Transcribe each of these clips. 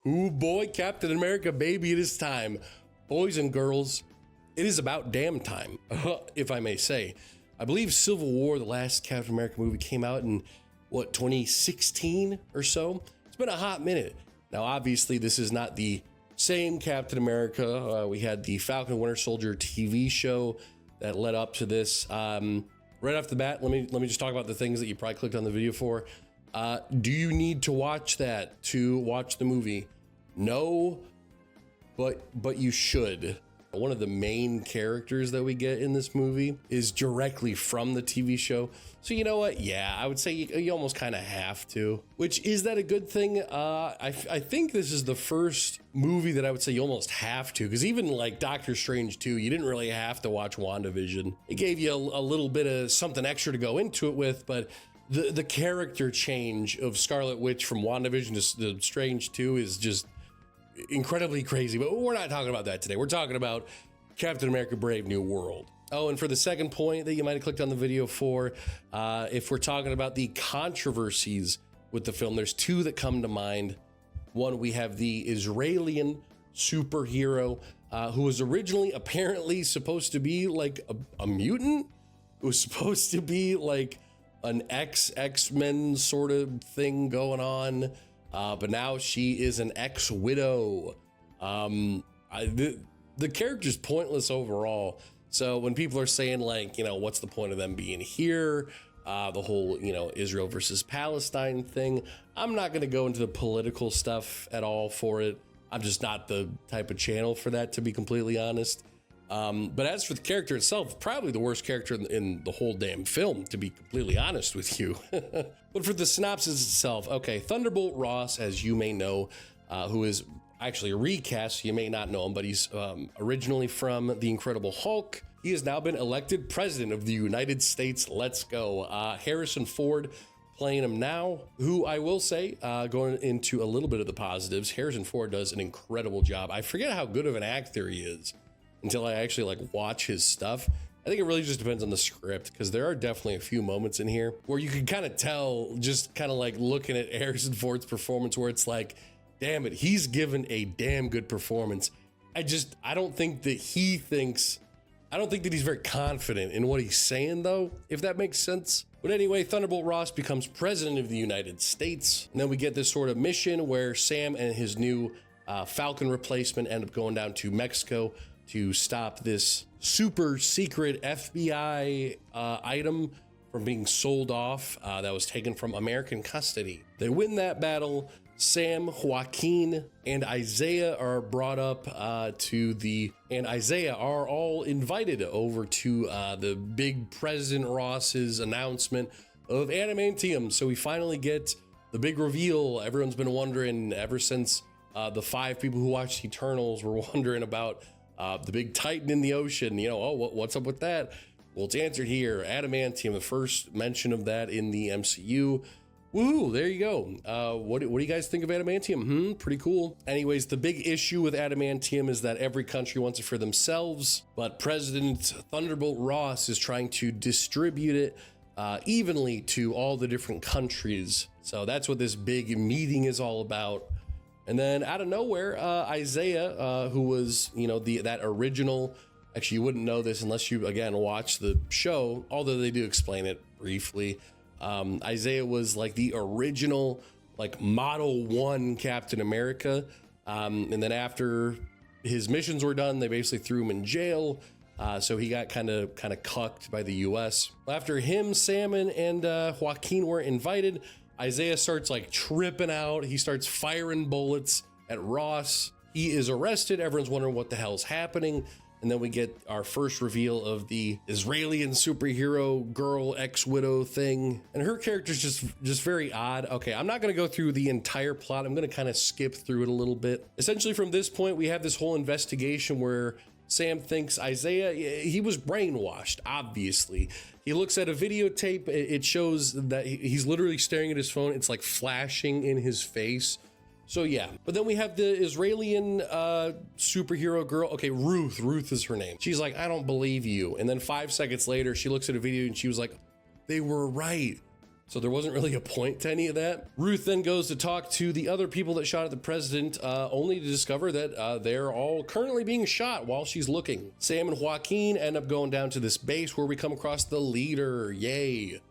Ooh boy, Captain America, baby, it is time. Boys and girls, it is about damn time, if I may say. I believe Civil War, the last Captain America movie, came out in, 2016 or so? It's been a hot minute. Now, obviously, this is not the same Captain America. We had the Falcon and Winter Soldier TV show that led up to this. Right off the bat, let me just talk about the things that you probably clicked on the video for. Do you need to watch that to watch the movie? No, but you should. One of the main characters that we get in this movie is directly from the TV show. So you know what? Yeah, I would say you almost kind of have to. Which, is that a good thing? I think this is the first movie that I would say you almost have to, because even like Doctor Strange 2, you didn't really have to watch WandaVision. It gave you a little bit of something extra to go into it with, but the character change of Scarlet Witch from WandaVision to Strange 2 is just incredibly crazy, but we're not talking about that today. We're talking about Captain America Brave New World. Oh, and for the second point that you might have clicked on the video for, if we're talking about the controversies with the film, there's two that come to mind. One, we have the Israeli superhero who was originally apparently supposed to be like a mutant. It was supposed to be like an X-Men sort of thing going on. But now she is an ex-widow. The character's pointless overall. So when people are saying like, what's the point of them being here? The whole, Israel versus Palestine thing. I'm not going to go into the political stuff at all for it. I'm just not the type of channel for that, to be completely honest. But as for the character itself, probably the worst character in the whole damn film, to be completely honest with you. But for the synopsis itself, okay, Thunderbolt Ross, as you may know, who is actually a recast, you may not know him, but he's originally from The Incredible Hulk. He has now been elected president of the United States. Let's go. Harrison Ford playing him now, who I will say, going into a little bit of the positives, Harrison Ford does an incredible job. I forget how good of an actor he is until I actually watch his stuff. I think it really just depends on the script, because there are definitely a few moments in here where you can kind of tell, just kind of looking at Harrison Ford's performance, where it's like, damn it, he's given a damn good performance. I don't think that he's very confident in what he's saying though, if that makes sense. But anyway, Thunderbolt Ross becomes president of the United States. And then we get this sort of mission where Sam and his new Falcon replacement end up going down to Mexico to stop this super secret FBI item from being sold off that was taken from American custody. They win that battle. Sam, Joaquin, and Isaiah are brought up and Isaiah are all invited over to the big President Ross's announcement of adamantium. So we finally get the big reveal. Everyone's been wondering ever since the 5 people who watched Eternals were wondering about the big titan in the ocean, what's up with that? Well, it's answered here. Adamantium, the first mention of that in the MCU. Woohoo, there you go. What do you guys think of adamantium? Pretty cool. Anyways, the big issue with adamantium is that every country wants it for themselves, but President Thunderbolt Ross is trying to distribute it evenly to all the different countries. So that's what this big meeting is all about. And then out of nowhere, Isaiah, who was, that original, actually you wouldn't know this unless you, again, watch the show, although they do explain it briefly. Isaiah was the original, Model 1 Captain America. And then after his missions were done, they basically threw him in jail. So he got kind of cucked by the US. After him, Sam and Joaquin were invited. Isaiah starts tripping out. He starts firing bullets at Ross. He is arrested. Everyone's wondering what the hell's happening. And then we get our first reveal of the Israeli superhero girl ex-widow thing. And her character's just very odd. Okay, I'm not going to go through the entire plot. I'm going to kind of skip through it a little bit. Essentially, from this point, we have this whole investigation where Sam thinks Isaiah, he was brainwashed, obviously. He looks at a videotape. It shows that he's literally staring at his phone. It's flashing in his face. So yeah, but then we have the Israeli superhero girl. Okay, Ruth is her name. She's like, I don't believe you. And then 5 seconds later, she looks at a video and she was like, they were right. So there wasn't really a point to any of that. Ruth then goes to talk to the other people that shot at the president, only to discover that they're all currently being shot while she's looking. Sam and Joaquin end up going down to this base where we come across the leader. Yay.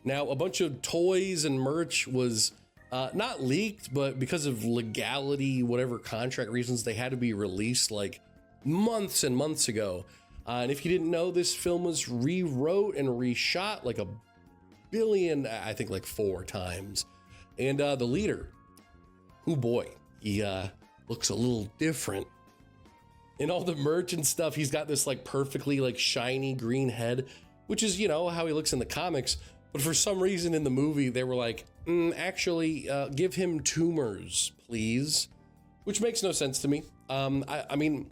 Now, a bunch of toys and merch was not leaked, but because of legality, whatever contract reasons, they had to be released like months and months ago. And if you didn't know, this film was rewrote and reshot like a billion, I think like 4 times. And the leader, oh boy, he looks a little different. In all the merch and stuff, he's got this like perfectly like shiny green head, which is, you know, how he looks in the comics. But for some reason in the movie, they were like, actually, give him tumors, please. Which makes no sense to me. I mean,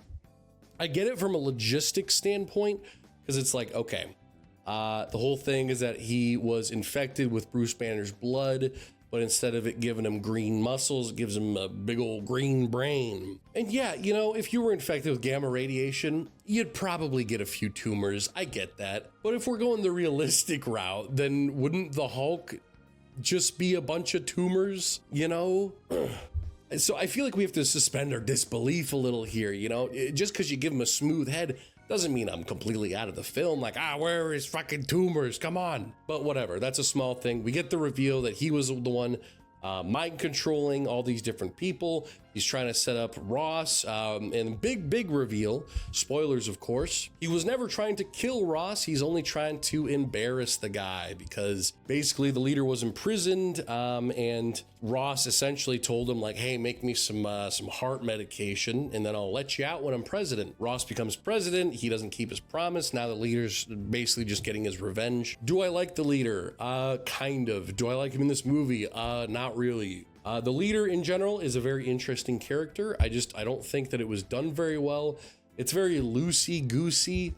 I get it from a logistics standpoint, because it's like, okay, the whole thing is that he was infected with Bruce Banner's blood, but instead of it giving him green muscles, it gives him a big old green brain. And yeah, you know, if you were infected with gamma radiation, you'd probably get a few tumors. I get that. But if we're going the realistic route, then wouldn't the Hulk just be a bunch of tumors, you know? So I feel like we have to suspend our disbelief a little here, you know? Just because you give him a smooth head doesn't mean I'm completely out of the film. Like, where are his fucking tumors? Come on. But whatever, that's a small thing. We get the reveal that he was the one mind controlling all these different people. He's trying to set up Ross, and big reveal, spoilers of course, he was never trying to kill Ross. He's only trying to embarrass the guy, because basically the leader was imprisoned, and Ross essentially told him like, hey, make me some heart medication and then I'll let you out when I'm president. Ross becomes president. He doesn't keep his promise. Now the leader's basically just getting his revenge. Do I like the leader? Kind of. Do I like him in this movie? Not really. The leader in general is a very interesting character. I don't think that it was done very well. It's very loosey-goosey.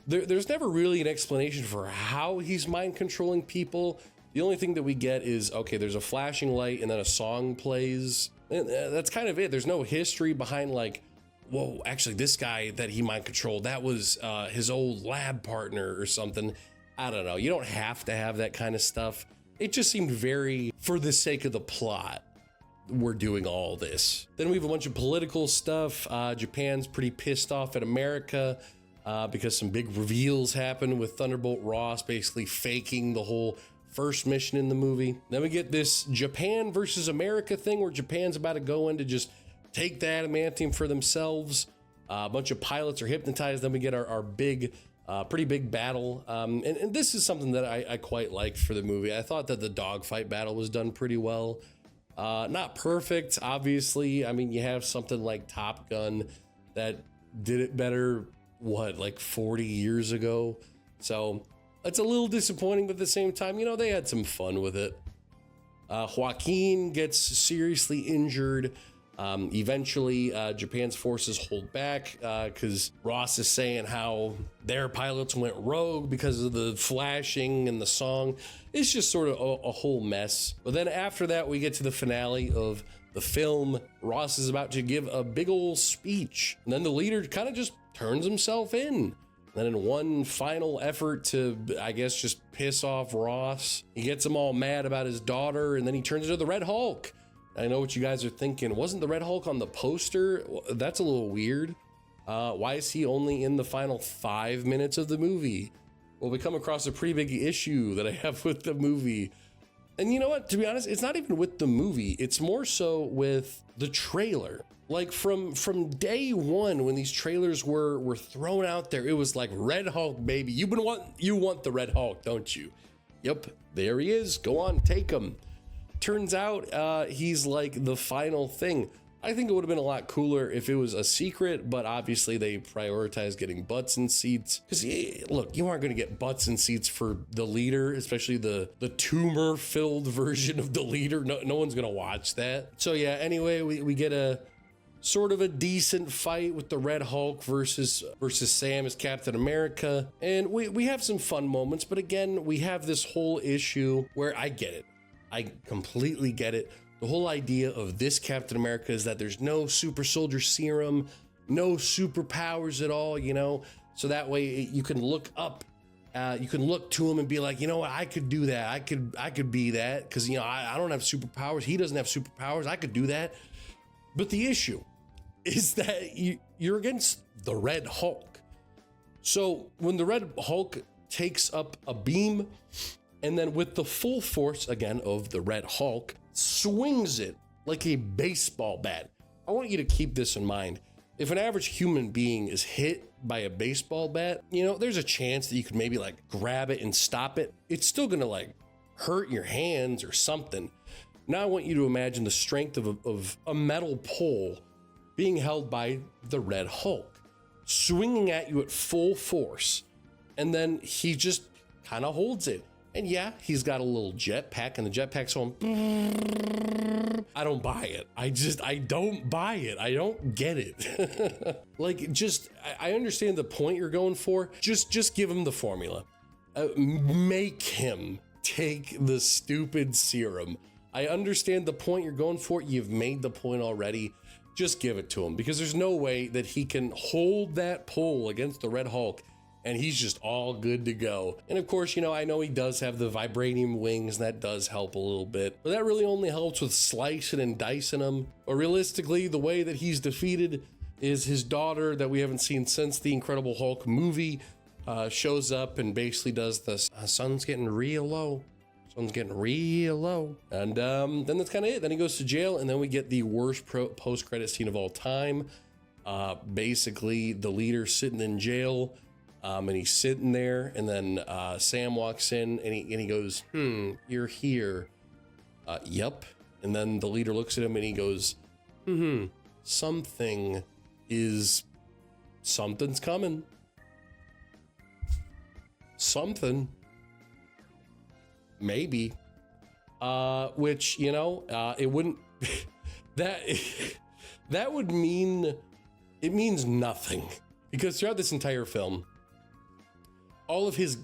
There's never really an explanation for how he's mind controlling people. The only thing that we get is, okay, there's a flashing light and then a song plays. And that's kind of it. There's no history behind like, whoa, actually this guy that he mind controlled, that was his old lab partner or something. I don't know. You don't have to have that kind of stuff. It just seemed very, for the sake of the plot, we're doing all this. Then we have a bunch of political stuff. Japan's pretty pissed off at America because some big reveals happen with Thunderbolt Ross basically faking the whole first mission in the movie. Then we get this Japan versus America thing where Japan's about to go in to just take the adamantium for themselves. A bunch of pilots are hypnotized. Then we get our big, pretty big battle. And this is something that I quite liked for the movie. I thought that the dogfight battle was done pretty well. Not perfect, obviously. I mean, you have something like Top Gun that did it better, what, like 40 years ago? So it's a little disappointing, but at the same time, you know, they had some fun with it. Joaquin gets seriously injured. Eventually, Japan's forces hold back because Ross is saying how their pilots went rogue because of the flashing and the song. It's just sort of a whole mess. But then after that, we get to the finale of the film. Ross is about to give a big old speech, and then the leader kind of just turns himself in. Then in one final effort to, I guess, just piss off Ross, he gets him all mad about his daughter, and then he turns into the Red Hulk. I know what you guys are thinking. Wasn't the Red Hulk on the poster? That's a little weird. Why is he only in the final 5 minutes of the movie? Well, we come across a pretty big issue that I have with the movie. And you know what? To be honest, it's not even with the movie. It's more so with the trailer. Like from day one, when these trailers were thrown out there, it was like Red Hulk, baby. You want the Red Hulk, don't you? Yep, there he is. Go on, take him. Turns out he's like the final thing. I think it would have been a lot cooler if it was a secret, but obviously they prioritize getting butts in seats. Because look, you aren't going to get butts in seats for the leader, especially the tumor-filled version of the leader. No one's going to watch that. So yeah, anyway, we get a sort of a decent fight with the Red Hulk versus Sam as Captain America. And we have some fun moments, but again, we have this whole issue where I get it. I completely get it. The whole idea of this Captain America is that there's no super soldier serum, no superpowers at all, you know? So that way you can look up You can look to him and be like, you know what, I could do that. I could be that because, you know, I don't have superpowers. He doesn't have superpowers. I could do that. But the issue is that you're against the Red Hulk. So when the Red Hulk takes up a beam and then with the full force again of the Red Hulk swings it like a baseball bat. I want you to keep this in mind. If an average human being is hit by a baseball bat, you know, there's a chance that you could maybe like grab it and stop it. It's still gonna like hurt your hands or something. Now I want you to imagine the strength of a metal pole being held by the Red Hulk, swinging at you at full force. And then he just kind of holds it. And yeah, he's got a little jetpack and the jetpack's going. I don't buy it. I don't buy it. I don't get it. Like, just, I understand the point you're going for. Just give him the formula. Make him take the stupid serum. I understand the point you're going for. You've made the point already. Just give it to him because there's no way that he can hold that pole against the Red Hulk and he's just all good to go. And of course, you know, I know he does have the vibranium wings and that does help a little bit, but that really only helps with slicing and dicing him. But realistically, the way that he's defeated is his daughter that we haven't seen since the Incredible Hulk movie shows up and basically does this, sun's getting real low. Sun's getting real low. And then that's kind of it. Then he goes to jail and then we get the worst post-credit scene of all time. Basically the leader sitting in jail and he's sitting there and then Sam walks in and he goes, you're here. Yep. And then the leader looks at him and he goes, something's coming. Something. Maybe. Which, you know, it wouldn't, that would mean, it means nothing. Because throughout this entire film, all of his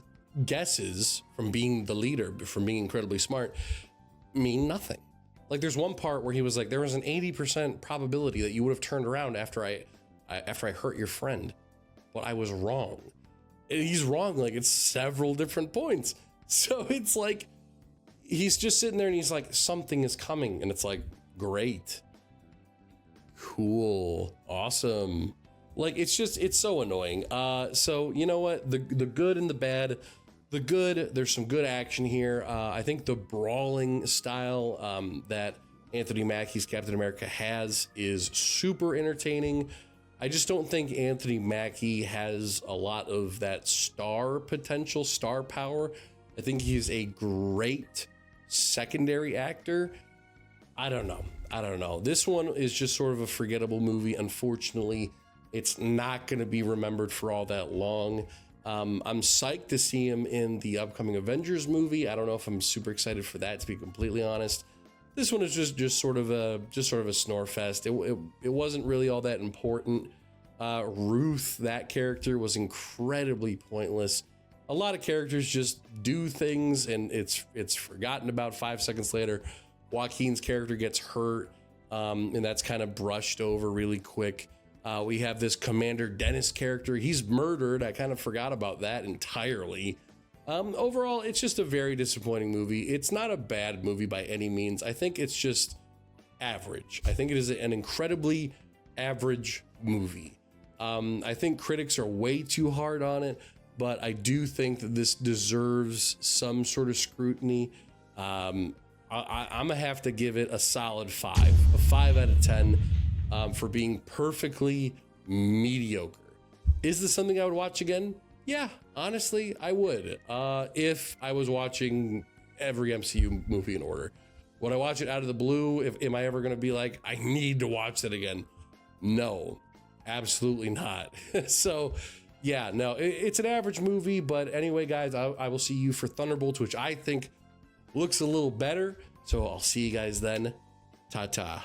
guesses from being the leader, from being incredibly smart, mean nothing. Like there's one part where he was like, there was an 80% probability that you would have turned around after I hurt your friend, but I was wrong. And he's wrong like it's several different points. So it's like, he's just sitting there and he's like, something is coming. And it's like, great, cool, awesome. Like, it's so annoying. So you know what? The good and the bad. The good, there's some good action here. I think the brawling style that Anthony Mackie's Captain America has is super entertaining. I just don't think Anthony Mackie has a lot of that star potential, star power. I think he's a great secondary actor. I don't know. This one is just sort of a forgettable movie. Unfortunately, it's not going to be remembered for all that long. I'm psyched to see him in the upcoming Avengers movie. I don't know if I'm super excited for that, to be completely honest. This one is just sort of a snore fest. It wasn't really all that important. Ruth, that character, was incredibly pointless. A lot of characters just do things and it's forgotten about 5 seconds later. Joaquin's character gets hurt, and that's kind of brushed over really quick. We have this Commander Dennis character. He's murdered. I kind of forgot about that entirely. Overall, it's just a very disappointing movie. It's not a bad movie by any means. I think it's just average. I think it is an incredibly average movie. I think critics are way too hard on it, but I do think that this deserves some sort of scrutiny. I'm gonna have to give it a solid 5, a 5 out of 10. For being perfectly mediocre. Is this something I would watch again? Yeah, honestly, I would. If I was watching every MCU movie in order. Would I watch it out of the blue? Am I ever going to be like, I need to watch that again? No, absolutely not. So yeah, no, it's an average movie. But anyway, guys, I will see you for Thunderbolts, which I think looks a little better. So I'll see you guys then. Ta-ta.